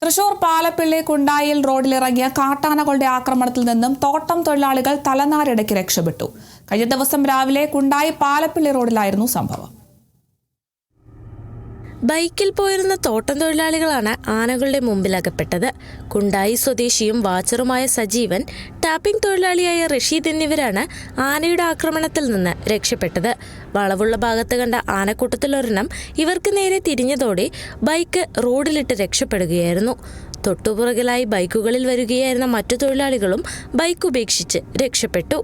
തൃശൂർ പാലപ്പിള്ളി കുണ്ടായിൽ റോഡിലിറങ്ങിയ കാട്ടാനകളുടെ ആക്രമണത്തിൽ നിന്നും തോട്ടം തൊഴിലാളികൾ തലനാരിടയ്ക്ക് രക്ഷപ്പെട്ടു. കഴിഞ്ഞ ദിവസം രാവിലെ കുണ്ടായി പാലപ്പിള്ളി റോഡിലായിരുന്നു സംഭവം. ബൈക്കിൽ പോയിരുന്ന തോട്ടം തൊഴിലാളികളാണ് ആനകളുടെ മുമ്പിലകപ്പെട്ടത്. കുണ്ടായി സ്വദേശിയും വാച്ചറുമായ സജീവൻ, ടാപ്പിംഗ് തൊഴിലാളിയായ റഷീദ് എന്നിവരാണ് ആനയുടെ ആക്രമണത്തിൽ നിന്ന് രക്ഷപ്പെട്ടത്. വളവുള്ള ഭാഗത്ത് കണ്ട ആനക്കൂട്ടത്തിലൊരെണ്ണം ഇവർക്ക് നേരെ തിരിഞ്ഞതോടെ ബൈക്ക് റോഡിലിട്ട് രക്ഷപ്പെടുകയായിരുന്നു. തൊട്ടുപുറകിലായി ബൈക്കുകളിൽ വരികയായിരുന്ന മറ്റു തൊഴിലാളികളും ബൈക്ക് ഉപേക്ഷിച്ച് രക്ഷപ്പെട്ടു.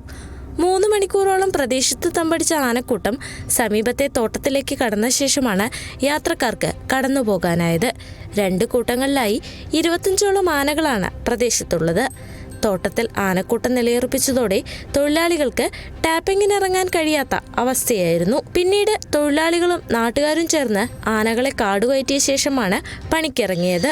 3 മണിക്കൂറോളം പ്രദേശത്ത് തമ്പടിച്ച ആനക്കൂട്ടം സമീപത്തെ തോട്ടത്തിലേക്ക് കടന്ന ശേഷമാണ് യാത്രക്കാർക്ക് കടന്നുപോകാനായത്. 2 കൂട്ടങ്ങളിലായി 25ഓളം ആനകളാണ് പ്രദേശത്തുള്ളത്. തോട്ടത്തിൽ ആനക്കൂട്ടം നിലയുറപ്പിച്ചതോടെ തൊഴിലാളികൾക്ക് ടാപ്പിങ്ങിനിറങ്ങാൻ കഴിയാത്ത അവസ്ഥയായിരുന്നു. പിന്നീട് തൊഴിലാളികളും നാട്ടുകാരും ചേർന്ന് ആനകളെ കാടുകയറ്റിയ ശേഷമാണ് പണിക്കിറങ്ങിയത്.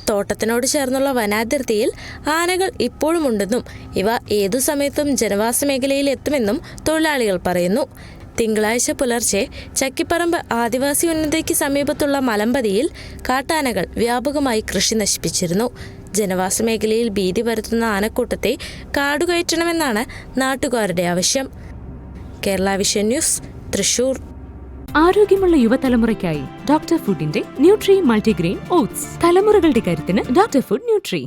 തോട്ടത്തിനോട് ചേർന്നുള്ള വനാതിർത്തിയിൽ ആനകൾ ഇപ്പോഴുമുണ്ടെന്നും ഇവ ഏതു സമയത്തും ജനവാസ മേഖലയിൽ എത്തുമെന്നും തൊഴിലാളികൾ പറയുന്നു. തിങ്കളാഴ്ച പുലർച്ചെ ചക്കിപ്പറമ്പ് ആദിവാസി ഉന്നതിക്ക് സമീപത്തുള്ള മലമ്പതിയിൽ കാട്ടാനകൾ വ്യാപകമായി കൃഷി നശിപ്പിച്ചിരുന്നു. ജനവാസ മേഖലയിൽ ഭീതി പരത്തുന്ന ആനക്കൂട്ടത്തെ കാടുകയറ്റണമെന്നാണ് നാട്ടുകാരുടെ ആവശ്യം. Kerala vision news, Thrissur. ആരോഗ്യമുള്ള യുവതലമുറയ്ക്കായി ഡോക്ടർ ഫുഡിന്റെ ന്യൂട്രി മൾട്ടിഗ്രെയിൻ ഓട്സ്. തലമുറകളുടെ കരുത്തിന് ഡോക്ടർ ഫുഡ് ന്യൂട്രി.